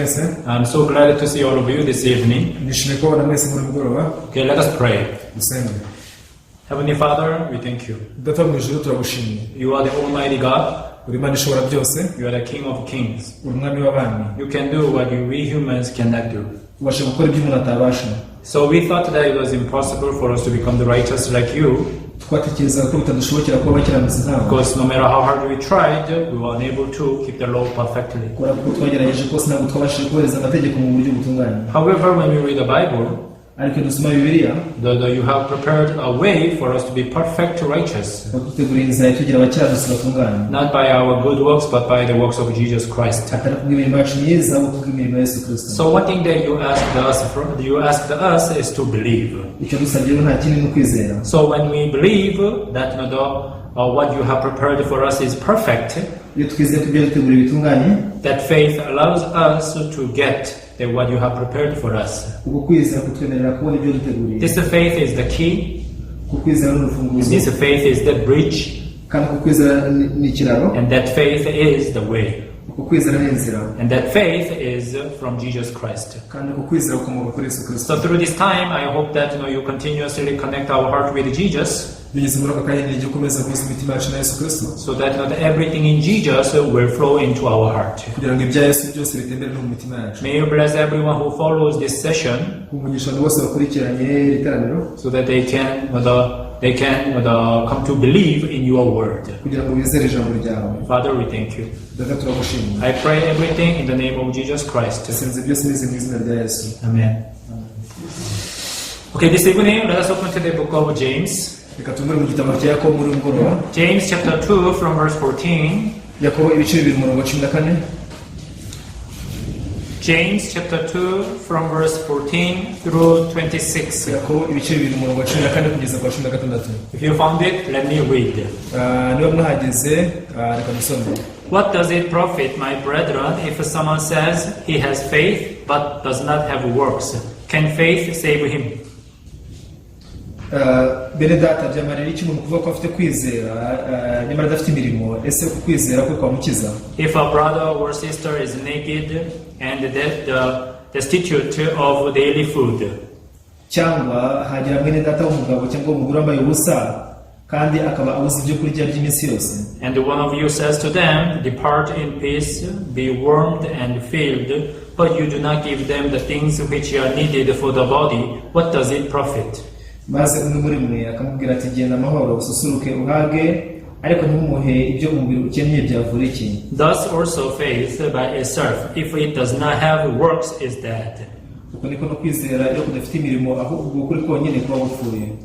I'm so glad to see all of you this evening. Okay, let us pray. Heavenly Father, we thank you. You are the Almighty God. You are the King of Kings. You can do what we humans cannot do. So we thought that it was impossible for us to become the righteous like you. Because no matter how hard we tried, we were unable to keep the law perfectly. However, when we read the Bible, you have prepared a way for us to be perfect righteous. Not by our good works, but by the works of Jesus Christ. So one thing that you asked us is to believe. So when we believe that what you have prepared for us is perfect, that faith allows us to get what you have prepared for us. This faith is the key. This faith is the bridge. And that faith is the way. And that faith is from Jesus Christ. So through this time, I hope that you continuously connect our heart with Jesus, so that everything in Jesus will flow into our heart. May you bless everyone who follows this session, so that they can come to believe in your word. Father, we thank you. I pray everything in the name of Jesus Christ. Amen. Okay, this evening let us open to the book of James. James chapter 2 from verse 14. James chapter 2 from verse 14 through 26. If you found it, let me read. What does it profit, my brethren, if someone says he has faith but does not have works? Can faith save him? Bene data byamarira iki umuntu kuvuga ko afite kwizera nyamara adafite imirimo ese kwizera kwe kwamukiza? If a brother or sister is naked and destitute of daily food, cyangwa hagira mwene data w'umugabo cyangwa umugore wambaye ubusa kandi akaba abuze ibyo kurya by'iminsi yose, and one of you says to them, depart in peace, be warmed and filled, but you do not give them the things which are needed for the body, what does it profit? Maze undi muri mwe akamubwira ati genda amahoro ususuruke uhage ariko ntumuhe ibyo umubiri ukeneye byavura iki? Thus also faith by itself, if it does not have works, is dead.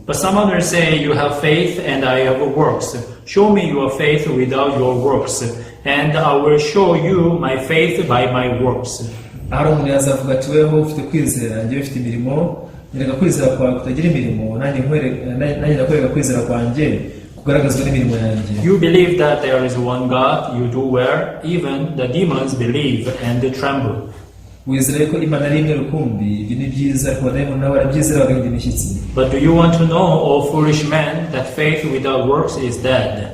But someone will say, you have faith and I have works. Show me your faith without your works, and I will show you my faith by my works. You believe that there is one God, you do well, even the demons believe and tremble. But do you want to know, O foolish man, that faith without works is dead?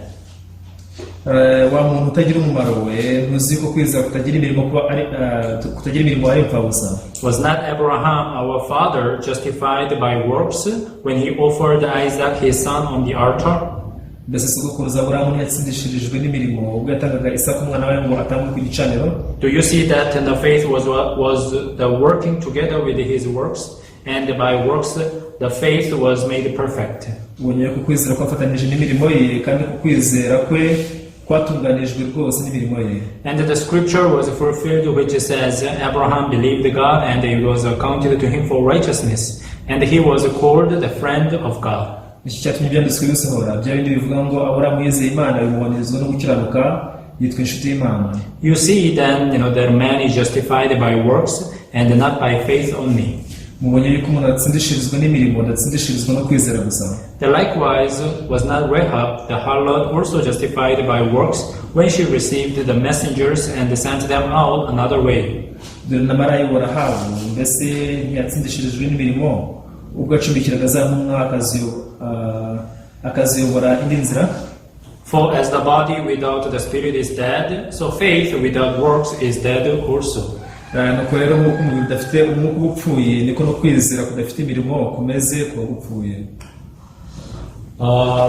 Was not Abraham our father justified by works when he offered Isaac his son on the altar? Do you see that the faith was the working together with his works, and by works the faith was made perfect? And the scripture was fulfilled which says, Abraham believed God and it was accounted to him for righteousness, and he was called the friend of God. You see then, that man is justified by works and not by faith only. Likewise was not Rahab the harlot also justified by works when she received the messengers and sent them out another way? For as the body without the spirit is dead, so faith without works is dead also. nuko rero nk'uko umubiri udafite umwuka uba upfuye niko no kwizera kudafite imirimo kumeze kuba gupfuye.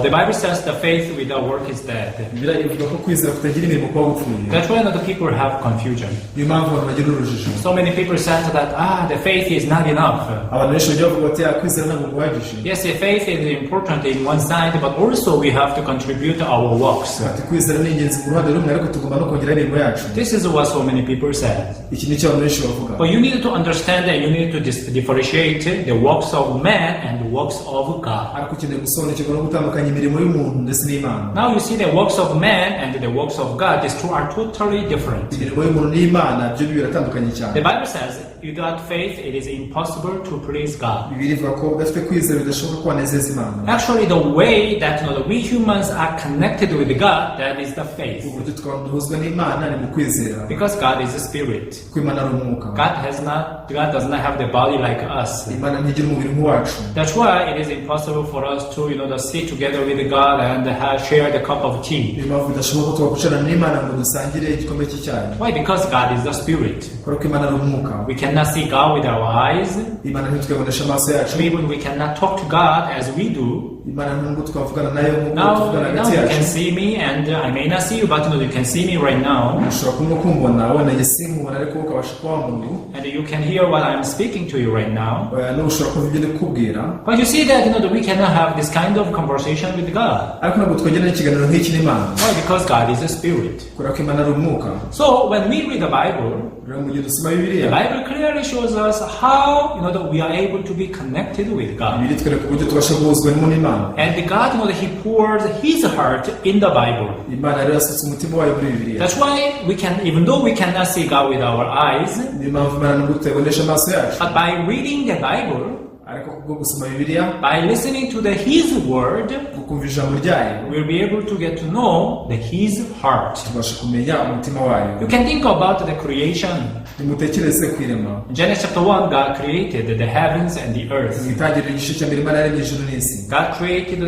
The Bible says the faith without work is dead. Bibiliya ivuga ko kwizera kutagira imirimo kuba gupfuye. That's why the people have confusion. Niyo mpamvu abantu bagira urujijo. So many people say that the faith is not enough. Abantu benshi bajya bavuga bati kwizera ntabwo guhagije. Yes, the faith is important in one side, but also we have to contribute our works. Ati kwizera ni ingenzi ku ruhande rumwe ariko tugomba no kongera imirimo yacu. This is what so many people say. Iki ni cyo abantu benshi bavuga. But you need to understand and you need to differentiate the works of man and the works of God. Ariko ukeneye gusobanukirwa no gutandukanya imirimo y'umuntu ndetse n'Imana. Now you see the works of man and the works of God, these two are totally different. Imirimo y'umuntu n'Imana byo biratandukanye cyane. The Bible says without faith it is impossible to please God. Bibiliya ivuga ko udafite kwizera bidashoboka ko wanezeza Imana. Actually, the way that we humans are connected with God, that is the faith. Uburyo twahuzwa n'Imana ni mu kwizera. Because God is a spirit. Ko Imana ari umwuka. God does not have the body like us. Imana ntigira umubiri nk'uwacu. That's why it is impossible for us to, to sit together with God and share the cup of tea. Niyo mpamvu bidashoboka ko twakwicana n'Imana ngo dusangire igikombe cy'icyayi. Why? Because God is the spirit. Kubera ko Imana ari umwuka. We cannot see God with our eyes. Imana ntitwabonesha amaso yacu. Even we cannot talk to God as we do. Imana ntabwo twavugana nayo nk'uko Now tuvugana hagati you yacu. can see me and I may not see you, but you can see me right now. Ushobora kumwe kumbona wenda njye sinkubona ariko ukabasha kuba wambona. And you can hear what I'm speaking to you right now. N'ushobora kumva ibyo ndi kukubwira. But you see that that we cannot have this kind of conversation with God. Ariko ntabwo twagirana ikiganiro nk'iki n'Imana. Why? Because God is a spirit. Kubera ko Imana ari umwuka. So when we read the Bible, rero mu gihe dusoma the Bibiliya, Bible clearly shows us how that we are able to be connected with God. Bibiliya itwereka uburyo tubasha guhuzwa n'Imana. And God, He pours His heart in the Bible. Imana rero yasutse umutima wayo muri Bibiliya. That's why we can, even though we cannot see God with our eyes, Niyo mpamvu Imana ntabwo tutayibonesha amaso yacu. but by reading the Bible, Ariko kubwo gusoma Bibiliya, by listening to His word, gukumva ijambo ryayo, we'll be able to get to know His heart. tubasha kumenya umutima wayo. You can think about the creation. Nimutekereze ku irema. In Genesis chapter 1, God created the heavens and the earth. Mu itangiriro igice cya mbere Imana yaremye ijuru n'isi. God created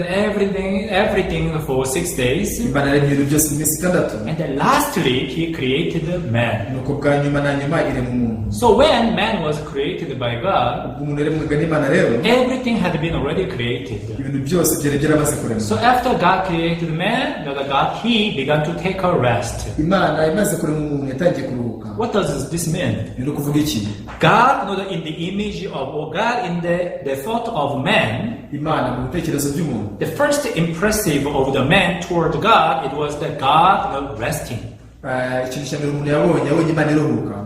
everything for 6 days. Imana yaremye ibintu byose mu minsi itandatu. And then lastly, He created man. Nuko bwa nyuma na nyuma irema umuntu. So when man was created by God, Ubwo umuntu yaremwaga n'Imana rero, everything had been already created. ibintu byose byari byaramaze kuremwa. So after God created man, He began to take a rest. Imana imaze kurema umuntu yatangiye kuruhuka. What does this mean? Ni ukuvuga iki? God, in the image of, or God in the thought of man, Imana mu bitekerezo by'umuntu. the first impressive of the man toward God, it was the God resting. Ikintu cya mbere umuntu yabonye Imana iruhuka.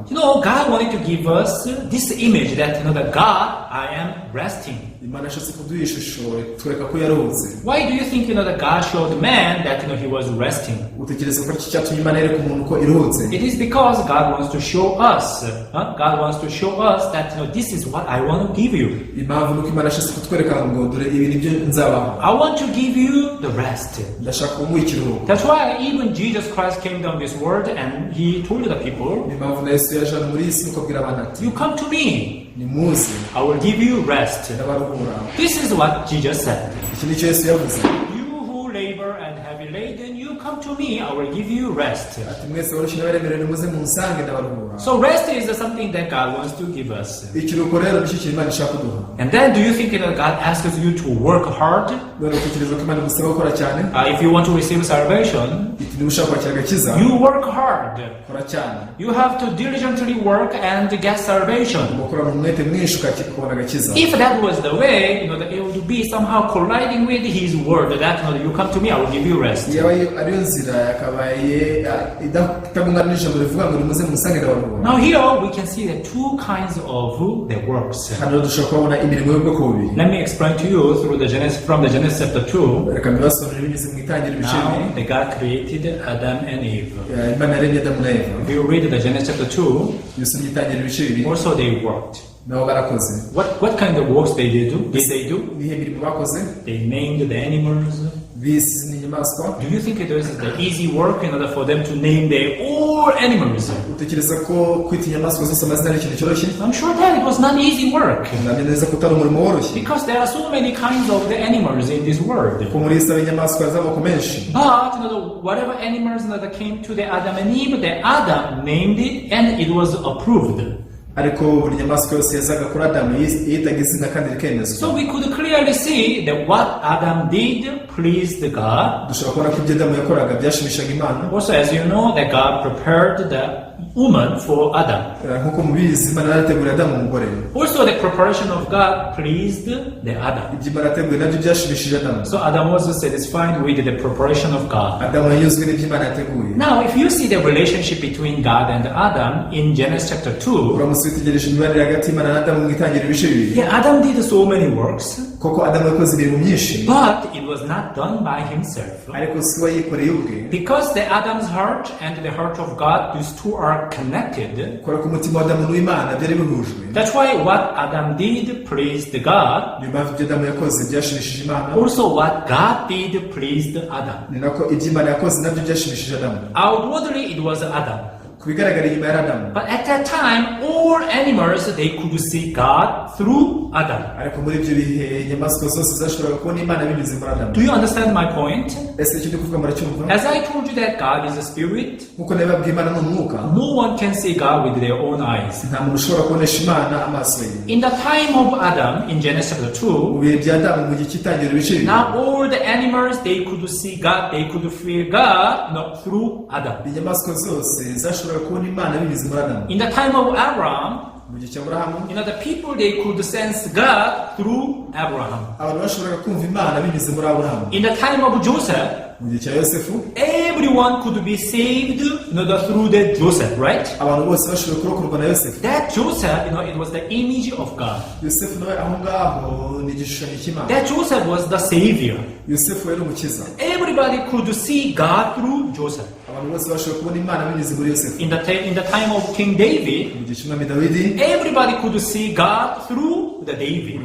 God wanted to give us this image that, that God, I am resting. Imana yashatse kuduha ishusho twereka ko yaruhutse. Why do you think, that God showed man that, he was resting? Utekereza ko iki cyatumye Imana yereka umuntu ko iruhutse? It is because God wants to show us, God wants to show us that, this is what I want to give you. Impamvu nuko Imana yashatse kutwereka ngo dore ibi nibyo nzabaha. I want to give you the rest. Ndashaka kumuha ikiruhuko. That's why even Jesus Christ came down this world and He told the people, Impamvu na Yesu yaje muri isi nuko abwira abantu ati, you come to me, nimuze I will give you rest. ndabaruhura. This is what Jesus said. Iki nicyo Yesu yavuze. You who labor and heavy laden, you come to me, I will give you rest. Ati mwese barushye n'abaremerewe nimuze munsange ndabaruhura. So rest is something that God wants to give us. Ikiruhuko rero nicyo kintu Imana ishaka kuduha. And then do you think that God asks you to work hard? None utekereza ko Imana igusaba gukora cyane? If you want to receive salvation, Iti niba ushaka kwakira agakiza, you work hard. kora cyane. You have to diligently work and get salvation. Ukorana umwete mwinshi ukabona agakiza. If that was the way, that it would be somehow colliding with His word, that you come to me, I will give you rest. Yaba ariyo nzira yakabaye itamungana n'ijambo rivuga ngo nimuze munsange ndabaruhura. Now here we can see the two kinds of the works. Hano dushobora kubona imirimo y'ubwoko bubiri. Let me explain to you from the Genesis chapter 2. Reka mbibasobanurire binyuze mu itangiriro ibice bibiri. Now, God created Adam and Eve. Imana yaremye Adamu na Eva. If you read the Genesis chapter 2, Iyo usomye itangiriro ibice bibiri, also they worked. nabo barakoze. What kind of works did they do? Nihe mirimo bakoze? They named the animals. bisi n'inyamaswa. Do you think it was the easy work in order for them to name their all animals? Utekereza ko kwita inyamaswa zose amazina ari ikintu cyoroshye? I'm sure that it was not easy work. Namenye neza ko utari umurimo woroshye. Because there are so many kinds of the animals in this world. Ko muri isi inyamaswa z'amoko menshi. But whatever animals that came to the Adam and Eve, the Adam named it and it was approved. Ariko buri nyamaswa yose yazaga kuri Adamu yitaga izina kandi rikemezwa. So we could clearly see that what Adam did pleased God. Dushobora kubona ko ibyo Adamu yakoraga byashimishaga Imana. Also, as you know, that God prepared the woman for Adam. Nkuko mubizi Imana yarateguriye Adamu umugore. Also, the preparation of God pleased the Adam. Ibyo Imana yateguye nabyo byashimishije Adamu. So Adam was satisfied with the preparation of God. Adamu yanyuzwe n'ibyo Imana yateguye. Now, if you see the relationship between God and Adam in Genesis chapter 2, yeah, Adam did so many works, but it was not done by himself. Because the Adam's heart and the heart of God, these two are connected. That's why what Adam did pleased God. Also what God did pleased Adam. Outwardly it was Adam. But at that time, all animals, they could see God through Adam. Do you understand my point? As I told you that God is a spirit, no one can see God with their own eyes. In the time of Adam, in Genesis chapter 2, now all the animals, they could see God, they could feel God through Adam. In the time of Abraham, the people, they could sense God through Abraham. In the time of Joseph, everyone could be saved through the Joseph, right? That Joseph, it was the image of God. That Joseph was the savior. Everybody could see God through Joseph. In the time of King David, everybody could see God through the David.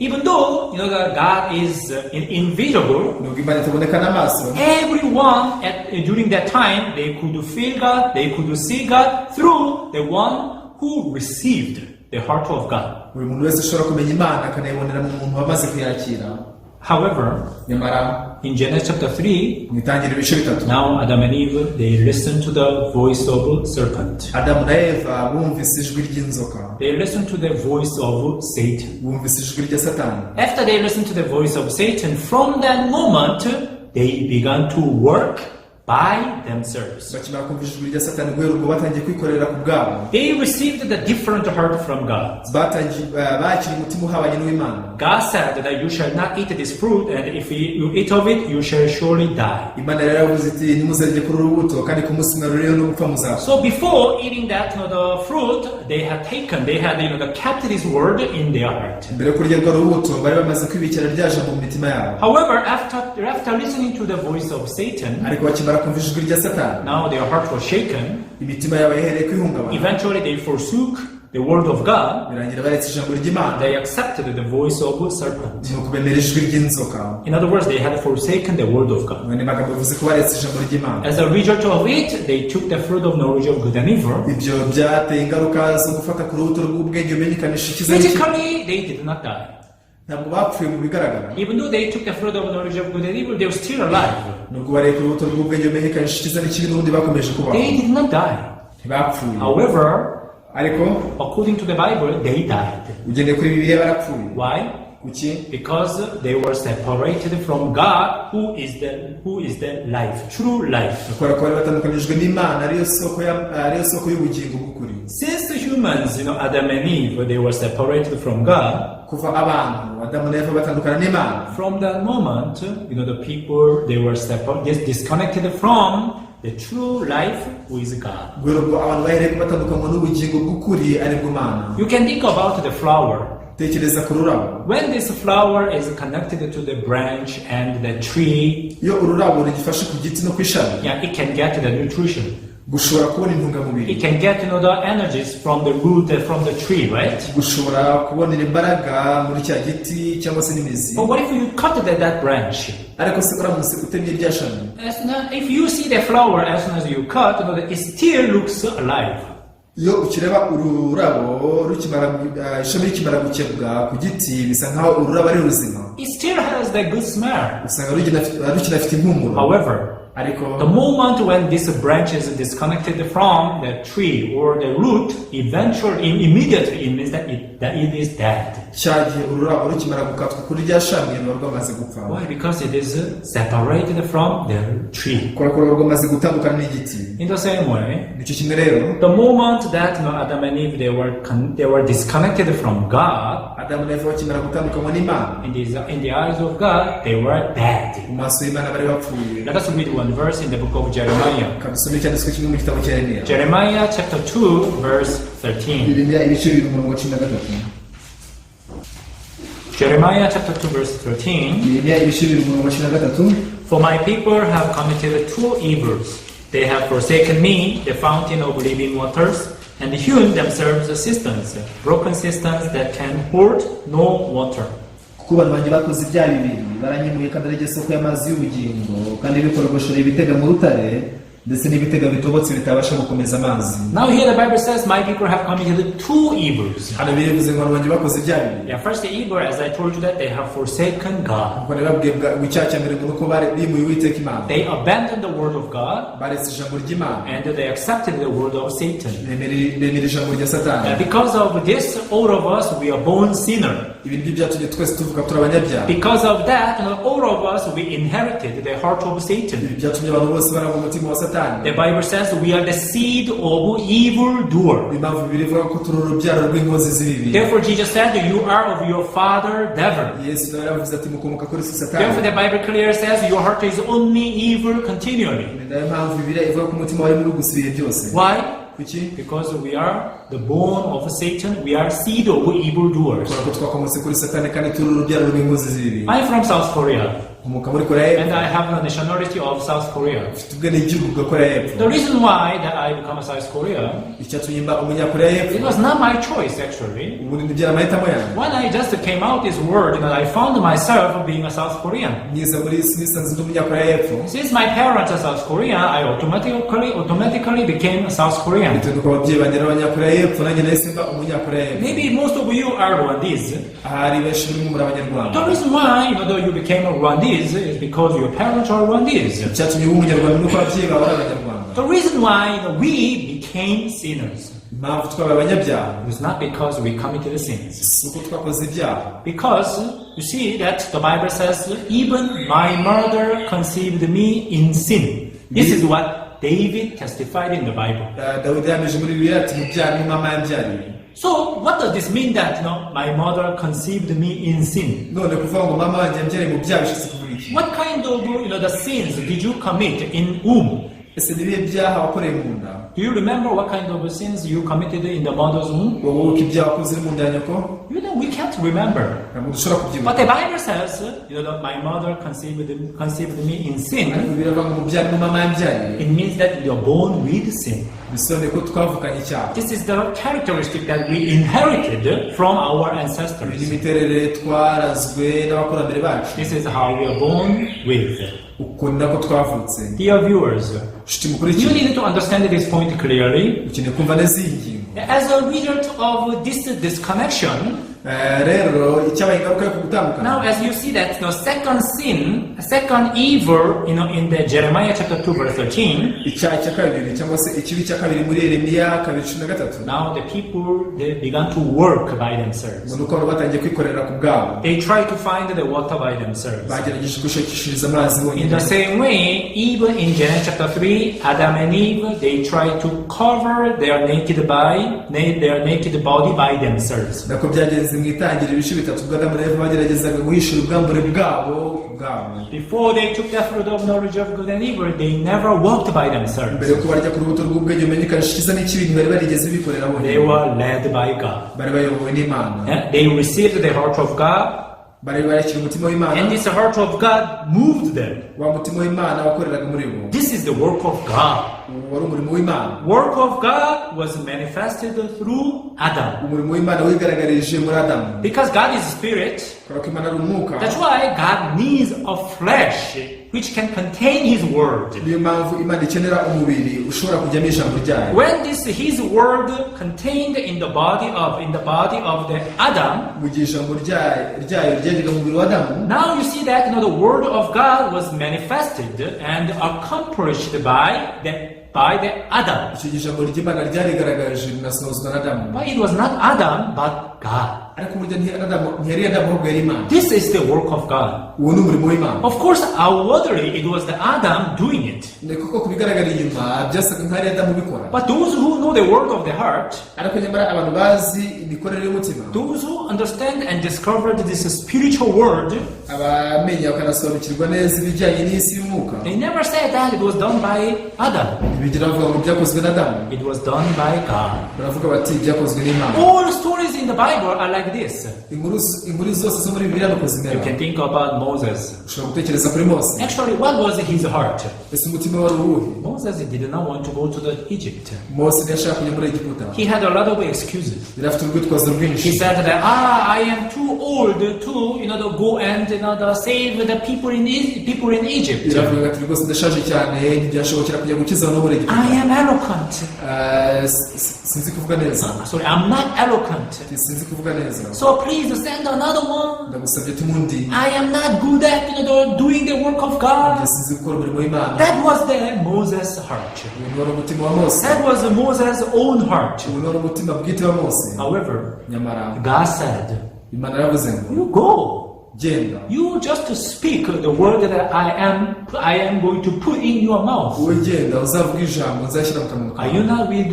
Even though God is invisible, everyone during that time, they could feel God, they could see God through the one who received the heart of God. However, in Genesis chapter 3, now Adam and Eve, they listened to the voice of serpent. They listened to the voice of Satan. After they listened to the voice of Satan, from that moment, they began to work by themselves. They received the different heart from God. God said that you shall not eat this fruit, and if you eat of it, you shall surely die. So before eating that the fruit, they had kept this word in their heart. However, after listening to the voice of Satan, now their heart was shaken. Eventually they forsook the word of God. They accepted the voice of serpent. In other words, they had forsaken the word of God. As a result of it, they took the fruit of knowledge of good and evil. Physically, they did not die. Even though they took the fruit of knowledge of good and evil, they were still alive. They did not die. However, according to the Bible, they died. Why? Because they were separated from God, who is the life, true life. Since the humans, Adam and Eve, they were separated from God. From that moment, the people, they were disconnected from the true life who is God. You can think about the flower. When this flower is connected to the branch and the tree, it can get the nutrition. gushobora kubona intungamubiri, It can get the energies from the root and from the tree, right? gushobora kubonera imbaraga muri cya giti cyangwa se n'imizi. But what if you cut that branch? Ariko se uramutse utemye rya shami, If you see the flower as soon as you cut, it still looks alive. iyo ukireba ururabo ishami rikimara gukebwa ku giti bisa nkaho ururabo ari ruzima, It still has that good smell. usanga rukinafite impumuro. However, the moment when this branch is disconnected from the tree or the root, immediately it means that it is dead. cyagiye ururabo rukimara gukatwa kuri rya shami ruba rwamaze gupfa. Why? Because it is separated from the tree. kubera ko ruba rwamaze gutandukana n'igiti. In the same way, nicyo kimwe rero, the moment that Adam and Eve they were disconnected from God, Adamu na Eva bakimara gutandukanywa n'Imana, in the eyes of God, they were dead. mu maso y'Imana bari bapfuye. Let us read one verse in the book of Jeremiah. kabisome icyanditswe kimwe mu gitabo cya Yeremiya. Jeremiah chapter 2, verse 13. Yeremiya ibice bibiri umurongo wa 13. Jeremiah chapter 2, verse 13. Yeremiya ibice bibiri umurongo wa 13. For my people have committed two evils. They have forsaken me, the fountain of living waters, and hewn themselves cisterns, broken cisterns that can hold no water. kuko abantu banjye bakoze ibyaha bibiri, baranyimuye kandi ari isoko y'amazi y'ubugingo, kandi bikorogoshora ibitega mu rutare ndetse n'ibitega bitobotse bitabasha gukomeza amazi. Now here the Bible says my people have committed two evils. hano bivuze ngo abantu banjye bakoze ibyaha bibiri. Yeah, first the evil, as I told you, that they have forsaken God. ubwo nababwiye ngo icyaha cya mbere ngo bari bimuye Uwiteka Imana, They abandoned the word of God baretse ijambo ry'Imana, and they accepted the word of Satan. bemera ijambo rya Satani. Because of this, all of us, we are born sinner. ibi nibyo byatumye twese tuvuga turi abanyabyaha. Because of that, all of us, we inherited the heart of Satan. ibi byatumye abantu bose barangwa umutima wa Satani. The Bible says we are the seed of evil doer. impamvu bibiri ivuga ko turi urubyaro rw'inkozi z'ibibi. Therefore, Jesus said, "You are of your father, devil." Yesu nawe yaravuze ati mukomoka kuri Therefore, Satani. the Bible clearly says your heart is only evil continually. ni nayo mpamvu bibiri ivuga ko umutima wari muri gusa ibihe byose. Why? kuki? Because we are the bone of Satan. We are seed of evil doers. kubera ko twakomotse kuri Satani kandi turi urubyaro rw'inkozi z'ibibi. I'm from South Korea, nkomoka muri Koreya and y'Epfo, I have the nationality of South Korea. mfite ubwenegihugu bwa Koreya y'Epfo. The reason why that I become a South Korea, icyatumye mba umunyakoreya y'Epfo, it was not my choice actually. ubu ni amahitamo yanjye. When I just came out this world, I found myself being a South Korean. nyiza muri isi nisanze ndi umunyakoreya y'Epfo. Since my parents are South Korean, I automatically became a South Korean. bitewe n'uko ababyeyi banjye ari abanyakoreya y'Epfo, nanjye nahise mba umunyakoreya y'Epfo. Maybe most of you are Rwandese. ahari benshi muri mwe muri abanyarwanda. The reason why you became a Rwandese is because your parents are Rwandese. icyatumye uba umunyarwanda nuko ababyeyi bawe ari abanyarwanda. The reason why we became sinners impamvu twabaye abanyabyaha is not because we committed sins. si uko twakoze ibyaha, Because you see that the Bible says, even my mother conceived me in sin. This is what David testified in the Bible. dawidi yahamije muri bibiliya ati mubyara ni mama yambyariye. So what does this mean that my mother conceived me in sin? none kuvuga ngo mama wanjye yambyariye mu byaha bishatse kuvuga iki? What kind of the sins did you commit in womb? ese ni ibihe byaha wakoreye mu nda? Do you remember what kind of sins you committed in the mother's womb? wowe wibuka ibyaha wakoze uri mu nda ya nyoko? We can't remember. ntabwo dushobora But kubyibuka. the Bible says, that my mother conceived me in sin. ariko biravuga ngo mubyara ni mama yambyariye, It means that you are born with sin. bisobanuye ko twavukanye icyaha. This is the characteristic that we inherited from our iyi ancestors. miterere twarazwe n'abakurambere bacu. This is how we are born with. uko ni nako twavutse. Dear viewers, nshuti you mukurikiye, need to understand this point clearly. ukeneye kumva neza iyi ngingo. As a result of this disconnection, rero icyabaye ingaruka yo gutandukana. now as you see that second evil, in the Jeremiah chapter 2 verse 13, icyaha cya kabiri cyangwa se ikibi cya kabiri muri Yeremiya 2:13, now the people, they began to work by themselves. ngo nuko abantu batangiye kwikorera ku bwabo, They try to find the water by themselves. bagerageje gushakishiriza amazi In the bonyine. same way, even in Genesis chapter 3, Adam and Eve, they try to cover their naked body by themselves. nako byagenze mu itangira ibice bitatu bw'Adamu na Eva bageragezaga guhishura ubwambure bwabo ku bwabo. Before they took the fruit of knowledge of good and evil, they never walked by themselves. mbere yuko barya ku rubuto rw'ubwenge bumenyekanisha icyiza n'ikibi, ntibari barigeze bikorera They bonyine, were led by God. bari bayobowe n'Imana, They received the heart of God, bari barakira umutima w'Imana, and this heart of God moved them. wa mutima w'Imana wakoreraga muri bo. This is the work of God. wari umurimo w'Imana. Work of God was manifested through Adam. Umurimo w'Imana wigaragarije muri Adamu. Because God is spirit, Kubera ko Imana ari umwuka. that's why God needs a flesh which can contain His word. Niyo mpamvu Imana ikenera umubiri ushobora kujyamo ijambo ryayo. When His word contained in the body of the Adam, Mu gihe ijambo ryayo ryageraga mu mubiri wa Adamu. now you see that the word of God was manifested and accomplished by the Adam. Icyo gihe ijambo ry'Imana ryarigaragaje rinasohozwa na Adamu. But it was not Adam, but God. Ariko burya ntiyari Adamu ahubwo yari Imana. This is the work of God. Uwo ni umurimo w'Imana. Of course, outwardly it was the Adam doing it. Ni kuko kubigaragara inyuma byasaga nk'ari Adamu ubikora. But those who know the word of the heart, Ariko nyamara abantu bazi imikorere y'umutima, those who understand and discovered this spiritual word, abamenya bakanasobanukirwa neza ibijyanye n'isi y'umwuka, they never said that it was done by Adam. bigira bavuga ngo byakozwe na Adamu. It was done by God. Baravuga bati byakozwe n'Imana. All stories in the Bible are like this. Inkuru zose zo muri Bibiliya nuko zimera. You can think about Moses. Ushobora gutekereza kuri Mose. Actually, what was his heart? Ese umutima wari uwuhe? Moses did not want to go to Egypt. Mose ntiyashaka kujya muri Egiputa. He had a lot of excuses. Yari afite urwitwazo He rwinshi. said that I am too old to go and save the people in Egypt. Yaravuga ati rwose ndashaje cyane ntibyashobokera kujya gukiza abantu muri Egiputa. I am eloquent. Sinzi kuvuga neza. Sorry, I'm not eloquent. Sinzi kuvuga neza. So please send another one. Ndagusabye tumundi. I am not good at doing the work of God. Sinzi gukora umurimo w'Imana. That was Moses' heart. Uyu wari umutima wa Mose. That was Moses' own heart. Uyu wari umutima bwite wa Mose. However, nyamara God said, Imana yaravuze ngo you go. Genda. You just speak the word that I am going to put in your mouth. Wowe genda uzavuga ijambo nzashyira mu kanwa kawe. Are you not with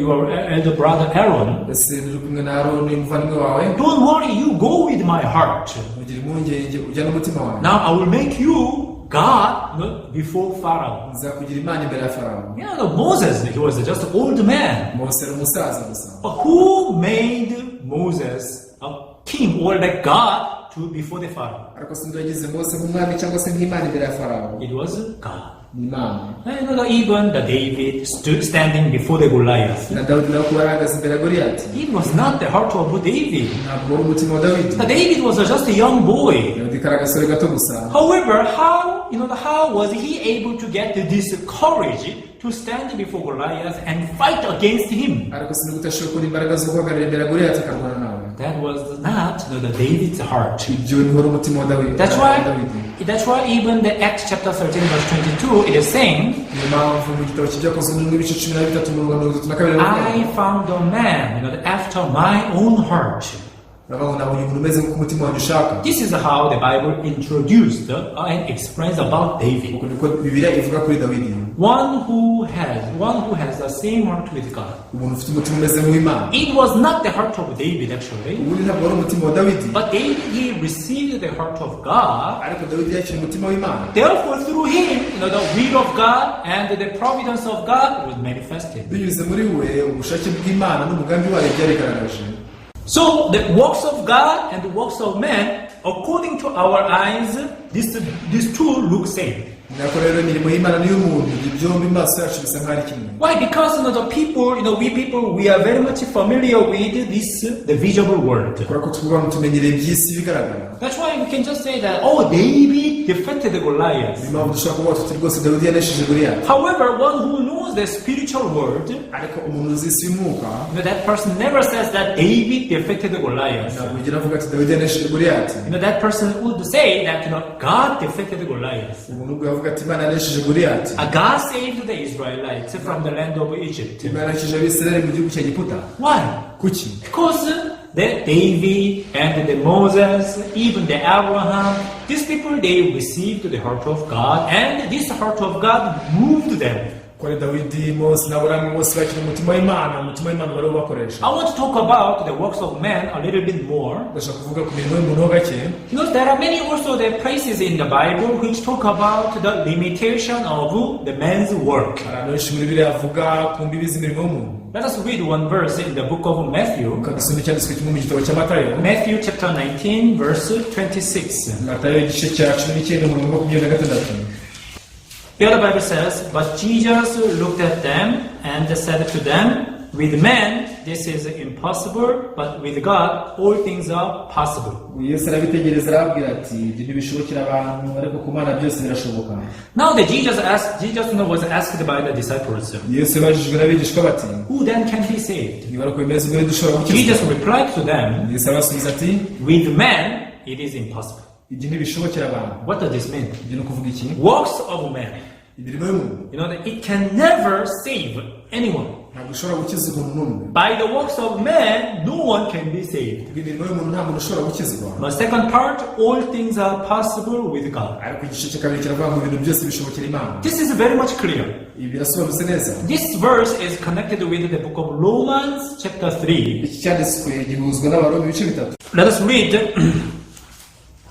your elder brother Aaron? Ese uri kumwe na Aroni umuvandimwe wawe? Don't worry, you go with my heart. Ntugire impungenge ujyana umutima wawe. Now I will make you God before Pharaoh. Nzakugira Imana imbere ya Farawo. Moses, he was just an old man. Mose ari umusaza gusa. Who made Moses a king or like God before the Pharaoh? Ariko sindagize Mose nk'umwami cyangwa se nk'Imana imbere ya Farawo. It was God. Imana. Even the David stood standing before the Goliath. Na Dawidi nawe kuba ahagaze imbere ya Goliyati. It was not the heart of David. Ntabwo wari umutima wa Dawidi. David was just a young boy. Dawidi kari agasore gato gusa. However, how was he able to get this courage to stand before Goliath and fight against him? Ariko sinigute ashobora kubona imbaraga zo guhagarara imbere ya Goliyati akarwana nawe. That was not David's heart. Ibyo ni wari umutima wa Dawidi. That's why even the Acts chapter 13 verse 22 it is saying, I found a man after my own heart. This is how the Bible introduced and explains about David. One who has the same heart with God. It was not the heart of David actually, but David, he received the heart of God. Therefore, through him, the will of God and the providence of God was manifested. So the works of God and the works of man, according to our eyes, these two look same. Why? Because the people, we people, we are very much familiar with the visible world. That's why we can just say that, David defeated the Goliath. However, one who knows the spiritual world, that person never says that David defeated the Goliath. That person would say that God defeated the Goliath. God saved the Israelites from the land of Egypt. Why? Because the David and the Moses, even the Abraham, these people, they received the heart of God, and this heart of God moved them. I want to talk about the works of man a little bit more. There are many also the places in the Bible which talk about the limitation of the man's work. Let us read one verse in the book of Matthew. Matthew chapter 19 verse 26. Here the Bible says, but Jesus looked at them and said to them, with men this is impossible, but with God all things are possible. Yesu arabitegereza arabwira ati ibyo ntibishobokera abantu ariko ku Mana byose birashoboka. Now that Jesus was asked by the disciples, Yesu yabajijwe n'abigishwa bati, who then can be saved? niba ariko bimeze ubwo dushobora gukizwa. Jesus replied to them, Yesu arabasubiza ati, with men it is impossible. ibyo ntibishobokera abantu. What does this mean? Ibyo ni ukuvuga iki? Works of men. Imirimo y'umuntu. You know that it can never save anyone. ntabwo ushobora gukiza umuntu n'umwe. By the works of men, no one can be saved. Imirimo y'umuntu nta muntu ushobora gukizwa. The second part, all things are possible with God. ariko igice cya kabiri kiravuga ngo ibintu byose bishobokera Imana. This is very much clear. Ibi birasobanutse neza. This verse is connected with the book of Romans chapter 3. Iki cyanditswe gihuzwa n'Abaroma ibice bitatu. Let us read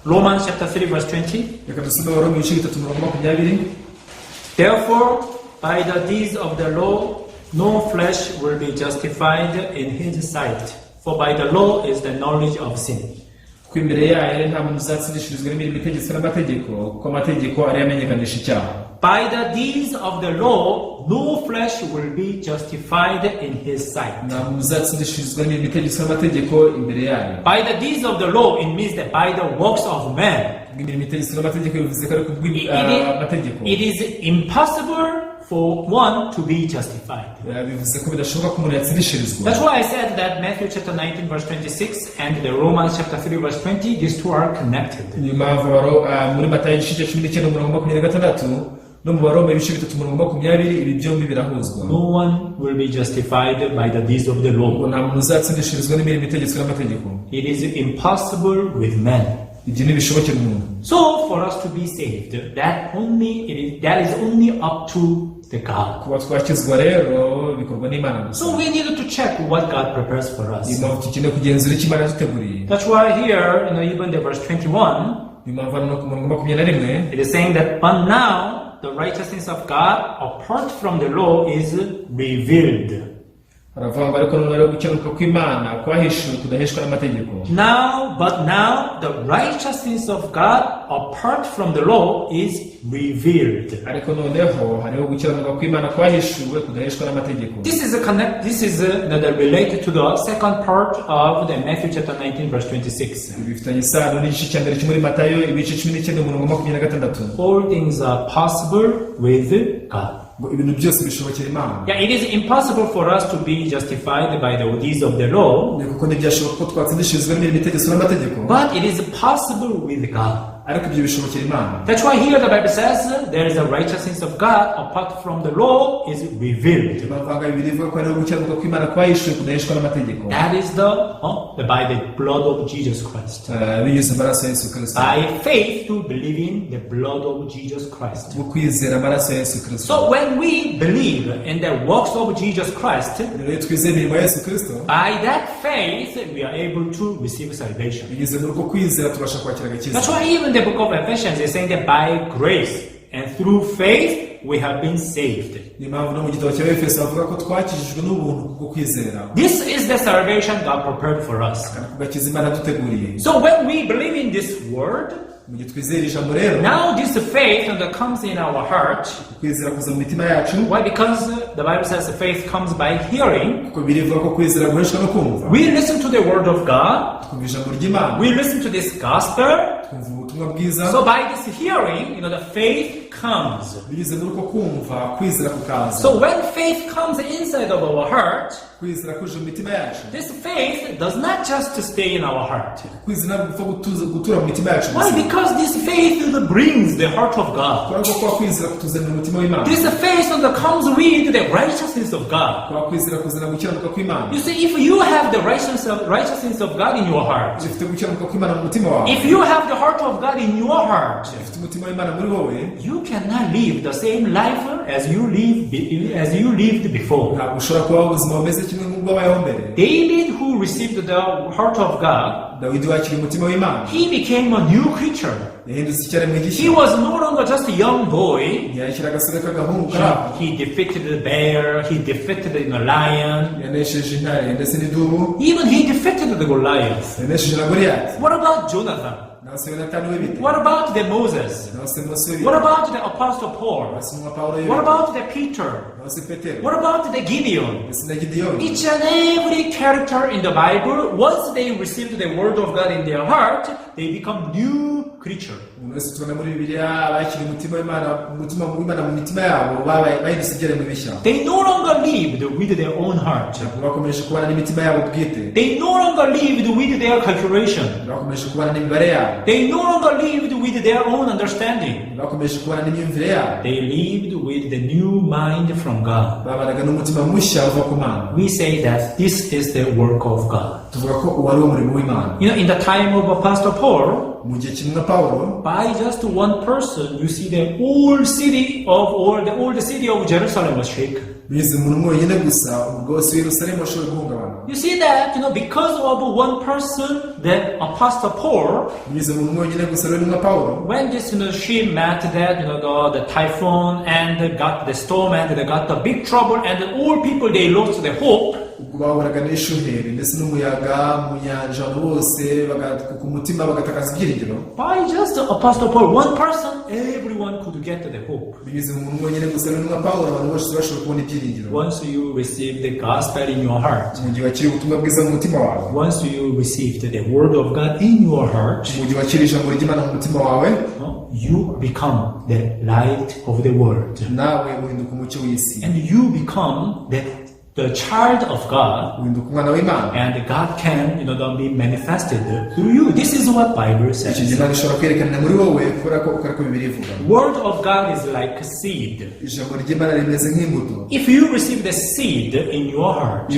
Romans chapter 3 verse 20. Reka dusome Abaroma ibice bitatu mirongo makumyabiri. Therefore, by the deeds of the law, no flesh will be justified in his sight. For by the law is the knowledge of sin. Ko imbere yayo nta muntu uzatsindishirizwa n'imirimo itegetswe n'amategeko, kuko amategeko ariyo amenyekanisha icyaha. By the deeds of the law, no flesh will be justified in his sight. Nta muntu uzatsindishirizwa n'imirimo itegetswe n'amategeko imbere yayo. By the deeds of the law, it means that by the works of man. Imirimo itegetswe n'amategeko bivuze ko ari kubw'amategeko. It is impossible for one to be justified. Bivuze ko bidashoboka ko umuntu yatsindishirizwa. That's why I said that Matthew chapter 19 verse 26 and the Romans chapter 3 verse 20, these two are connected. Ni mpamvu muri Matayo igice cya 19 umurongo 26 no mu Baroma ibice bitatu umurongo 20 ibi byombi birahuzwa. No one will be justified by the deeds of the law. Nta muntu uzatsindishirizwa n'imirimo itegetswe n'amategeko. It is impossible with men. Ibyo ntibishobokera umuntu. So for us to be saved, that is only up to the God. Kuba twakizwa rero bikorwa n'Imana gusa. So we need to check what God prepares for us. Ni mpamvu tukeneye kugenzura icyo Imana yaduteguriye. That's why here, even the verse 21, Ni mpamvu hano ku murongo 21 it is saying that, but now the righteousness of God apart from the law is revealed. haravuga ngo ariko noneho gukenuka kw'Imana kwahishuwe kudaheshwa n'amategeko. But now the righteousness of God apart from the law is revealed. Ariko noneho hariho gukenuka kw'Imana kwahishuwe kudaheshwa n'amategeko. This is related to the second part of the Matthew chapter 19 verse 26. Bifitanye isano n'igice cya mbere cyo muri Matayo ibice 19 umurongo 26. All things are possible with God. Ibintu byose bishobokera Imana. Yeah, it is impossible for us to be justified by the deeds of the law. Kuko ntibyashoboka ko twatsindishirizwa n'imirimo itegetswe n'amategeko. But it is possible with God. Ariko ibyo bishobokera Imana. That's why here the Bible says there is a righteousness of God apart from the law is revealed. Bavanga bivuga ko hariho gukenuka kw'Imana kwahishuwe kudaheshwa n'amategeko. That is by the blood of Jesus Christ. Binyuze amaraso ya Yesu Kristo. By faith to believe in the blood of Jesus Christ. Mu kwizera amaraso ya Yesu Kristo. So when we believe in the works of Jesus Christ, rero twizeye imirimo ya Yesu Kristo, by that faith we are able to receive salvation. binyuze muri uko kwizera tubasha kwakira agakiza. That's why even the book of Ephesians is saying that by grace and through faith we have been saved. Ni mpamvu no mu gitabo cya Efeso bavuga ko twakijijwe n'ubuntu bwo kwizera. This is the salvation God prepared for us. Agakiza Imana duteguriye. So when we believe in this word, mu gihe twizera ijambo rero, now this faith that comes in our heart. Kwizera kuza mu mitima yacu. Why? Because the Bible says the faith comes by hearing. Kuko birivuga ko kwizera guheshwa no kumva. We listen to the word of God. Twumva ijambo ry'Imana. We listen to this gospel. Twumva ubutumwa bwiza. So by this hearing, the faith comes. Binyuze muri uko kumva kwizera kukaza. So when faith comes inside of our heart, kwizera kuje mu mitima yacu. This faith does not just stay in our heart. Kwizera gupfa gutura mu mitima yacu. Why? Because this faith brings the heart of God. Kubera ko kwizera kutuzanira umutima w'Imana. This faith that comes with the righteousness of God. Kwa kwizera kuzana gukiranuka kw'Imana. You see, if you have the righteousness of God in your heart, ufite gukiranuka kw'Imana mu mutima wawe, if you have the heart of God in your heart, ufite umutima w'Imana muri wowe, you cannot live the same life as you lived before. Ntabwo ushobora kubaho ubuzima bumeze kimwe nk'ubwabayeho mbere. David, who received the heart of God, Dawidi wakiriye umutima w'Imana. He became a new creature. Yahindutse icyaremwe gishya. He was no longer just a young boy. Ntiyakiri agasore k'agahungu karaho. He defeated the bear. He defeated the lion. Yanesheje intare ndetse n'idubu. Even he defeated the Goliath. Yanesheje na Goliyati. What about Jonathan? What about the Moses? What about the Apostle Paul? What about the Peter? What about the Gideon? Each and every character in the Bible, once they received the word of God in their heart, they become new creature. They no longer lived with their own heart. They no longer lived with their calculation. They no longer lived with their own understanding. They lived with the new mind from God. We say that this is the work of God. In the time of Apostle Paul, by just one person, you see the old city of Jerusalem was shaken. You see that, because of one person, the Apostle Paul, when this ship met that, the typhoon and got the storm and they got the big trouble and all people, they lost the hope. By just Apostle Paul, one person, everyone could get the hope. Once you receive the gospel in your heart, once you received the word of God in your heart, you become the light of the world. And you become the child of God, and God can be manifested through you. This is what Bible says. Word of God is like a seed. If you receive the seed in your heart,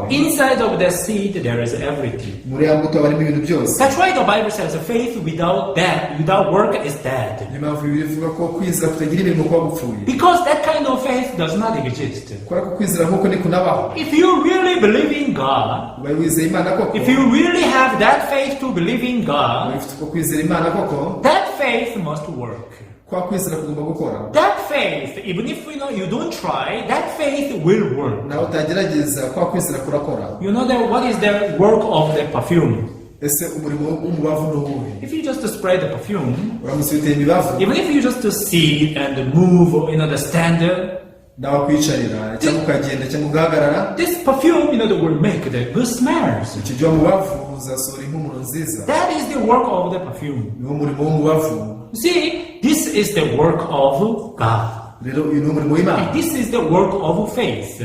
inside of the seed there is everything. That's why the Bible says faith without work is dead. Because that kind of faith does not exist. If you really believe in God, if you really have that faith to believe in God, that faith must work. That faith, even if you don't try, that faith will work. You know what is the work of the perfume? If you just spray the perfume, even if you just see it and move, the standard, this perfume, will make the good smells. That is the work of the perfume. See, this is the work of God. This is the work of faith.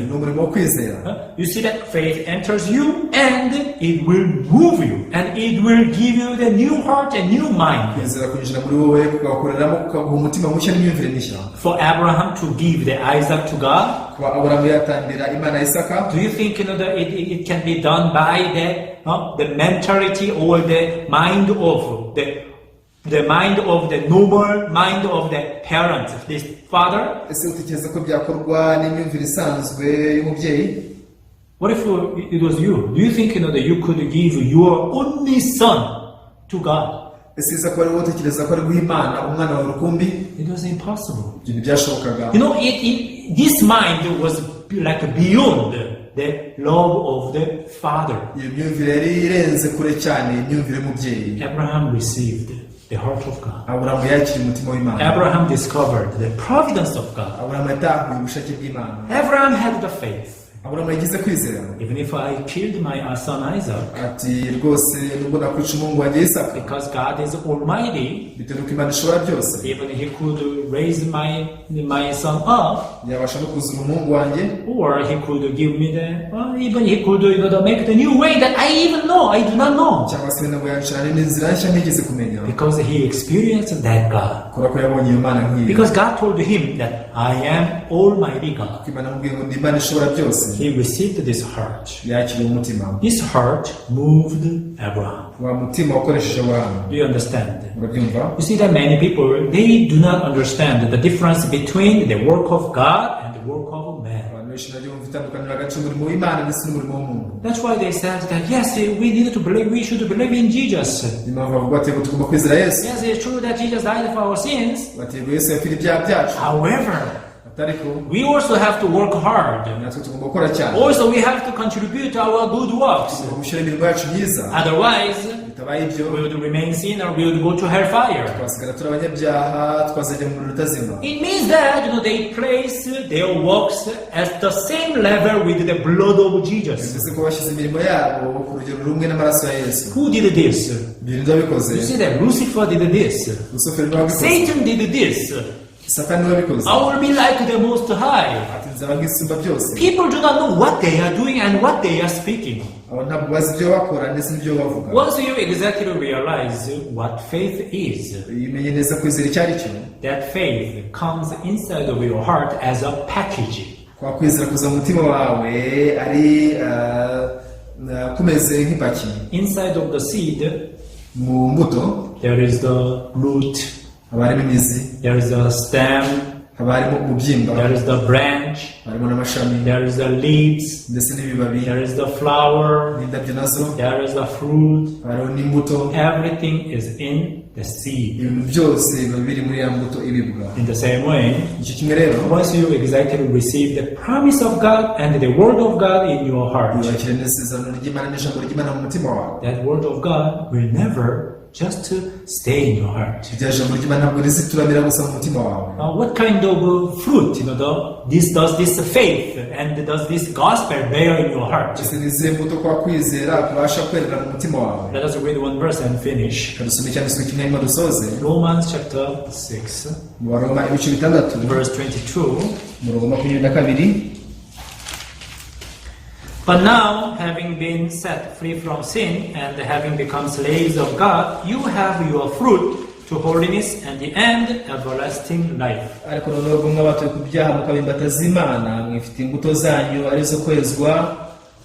You see that faith enters you and it will move you and it will give you the new heart and new mind. For Abraham to give the Isaac to God, do you think that it can be done by the mentality or the mind of the mind of the normal mind of the parent, this father? What if it was you? Do you think that you could give your only son to God? It was impossible. This mind was like beyond the love of the father. Abraham received the heart of God. Abraham discovered the providence of God. Abraham had the faith. Even if I killed my son Isaac, because God is almighty, even he could raise my son up, or he could give me even he could make the new way that I do not know. Because he experienced that God. Because God told him that I am Almighty God. He received this heart. This heart moved Abraham. Do you understand? You see that many people, they do not understand the difference between the work of God and the work of man. That's why they said that yes, we should believe in Jesus. Yes, it's true that Jesus died for our sins. However, we also have to work hard. Also, we have to contribute our good works. Otherwise, bitabaye ibyo we would remain sinner, we would go to hellfire. twasigara turi abanyabyaha twazajya mu muriro utazima. It means that they place their works at the same level with the blood of Jesus. bivuze ko bashyize imirimo yabo ku rugero rumwe n'amaraso ya Yesu. Who did this? ibyo bikoze. You see that Lucifer did this. Lucifer niwe wabikoze. Satan did this. Satani niwe wabikoze. I will be like the Most High. ati nzaba nk'isumba byose. People do not know what they are doing and what they are speaking. abo ntabwo bazi ibyo bakora ndetse n'ibyo bavuga. Once you exactly realize what faith is, umenye neza kwizera icyo ari cyo. that faith comes inside of your heart as a package. kwa kwizera kuza mu mutima wawe ari kumeze nk'ipaki. Inside of the seed, mu mbuto there is the root, haba harimo imizi, there is the stem, haba harimo umubyimba, there is the branch, harimo n'amashami, there is the leaves, ndetse n'ibibabi, there is the flower, n'indabyo nazo, there is the fruit. hariho n'imbuto. Everything is in the seed. ibintu byose biba biri muri ya mbuto ibibwa. In the same way, icyo kimwe rero, once you exactly receive the promise of God and the word of God in your heart, wibakire n'isezerano ry'Imana n'ijambo ry'Imana mu mutima wawe. that word of God will never just stay in your heart. iryo jambo ry'Imana ntabwo rizituramira gusa mu mutima wawe. Now, what kind of fruit, does this faith and does this gospel bear in your heart? ese ni izihe mbuto kwa kwizera kubasha kwerera mu mutima wawe? Let us read one verse and finish. kadusome icyanditswe kimwe hanyuma dusoze. Romans chapter 6, mu Baroma ibice 6 verse 22. umurongo 22. But now, having been set free from sin and having become slaves of God, you have your fruit to holiness and the end everlasting life. ariko noneho ubwo mwabatuye ku byaha mukabimbataza Imana, mwifite imbuto zanyu arizo kwezwa,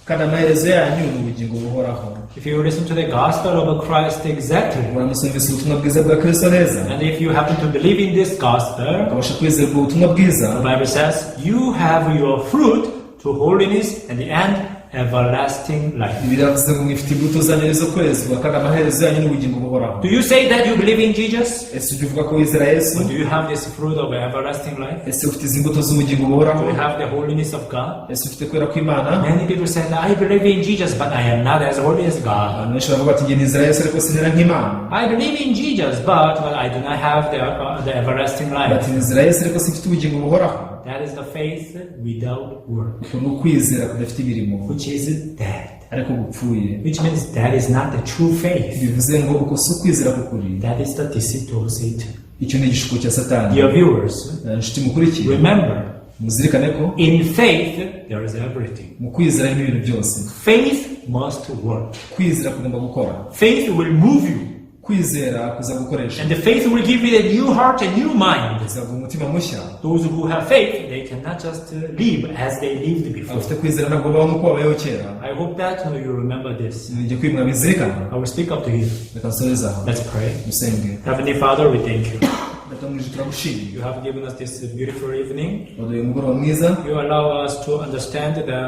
kandi amaherezo yanyu ni ubugingo buhoraho. If you listen to the gospel of Christ exactly, muramusomesa ubutumwa bwiza bwa Kristo neza, and if you happen to believe in this gospel, ukabasha kwizera ubwo butumwa bwiza, the Bible says you have your fruit to holiness and the end everlasting life. biravuze ngo mwifite imbuto zanyu arizo kwezwa, kandi amaherezo yanyu ni ubugingo buhoraho. Do you say that you believe in Jesus? ese ujya uvuga ko wizera Yesu? Or do you have this fruit of everlasting life? ese ufite izi mbuto z'ubugingo buhoraho? Do you have the holiness of God? ese ufite kwera kw'Imana? Many people say, I believe in Jesus, but I am not as holy as God. abantu benshi baravuga bati njye nizera Yesu ariko sinera nk'Imana. I believe in Jesus, but I do not have the everlasting life. bati nizera Yesu ariko sifite ubugingo buhoraho. That is the faith without work, uko ni ukwizera kudafite imirimo, which is dead. ariko gupfuye. Which means that is not the true faith. bivuze ngo uko si ukwizera k'ukuri. That is the deceit of Satan. icyo ni igishuko cya Satani. Dear viewers, inshuti mukurikiye, remember, muzirikane ko in faith there is everything. mu kwizera harimo ibintu byose. Faith must work. kwizera kugomba gukora. Faith will move you. kwizera kuza gukoresha. And the faith will give you a new heart, a new mind. kuzaguha umutima mushya. Those who have faith, they cannot just live as they lived before. abafite kwizera ntabwo babaho nk'uko babayeho kera. I hope that you remember this. nijye kwimwa bizirikana. I will speak up to you. reka nsoreze aho. Let's pray. dusenge. Heavenly Father, we thank you. data mu ijuru turagushimiye. You have given us this beautiful evening. waduhaye umugoroba mwiza. You allow us to understand the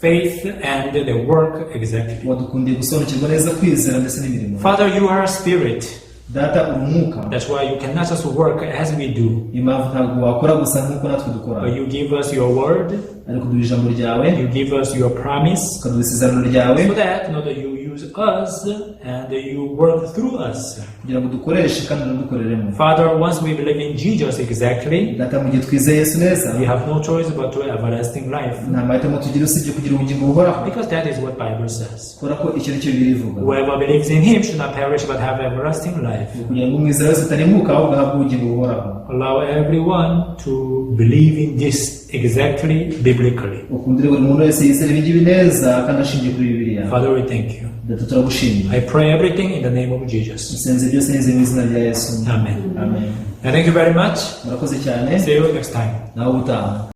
faith and the work exactly. wadukundiye gusobanukirwa neza kwizera ndetse n'imirimo. Father, you are a spirit. data uri umwuka. That's why you cannot just work as we do. impamvu ntabwo wakora gusa nk'uko natwe dukora. But you give us your word. ariko duha ijambo ryawe. You give us your promise. ukaduha isezerano ryawe. So that you use us and you work through us. kugira ngo dukoreshe kandi unadukoreremo. Father, once we believe in Jesus exactly, data mu gihe twizeye Yesu neza, we have no choice but to everlasting life. nta mahitamo tugira usibye kugira ubugingo buhoraho. Because that is what Bible says. kubera ko icyo nicyo Bibiliya ivuga. Whoever believes in him should not perish but have everlasting life. kugira ngo umwizera wese atarimbuka ahubwo ahabwe ubugingo buhoraho. Allow everyone to believe in this exactly biblically. ukundire buri muntu wese yizera ibingibi neza kandi ashingiye kuri Bibiliya. Father, we thank you. data turagushimiye. I pray everything in the name of Jesus. dusenze byose neza mu izina rya Yesu. Amen. amen. And thank you very much. murakoze cyane. See you next time. nawe ubutaha.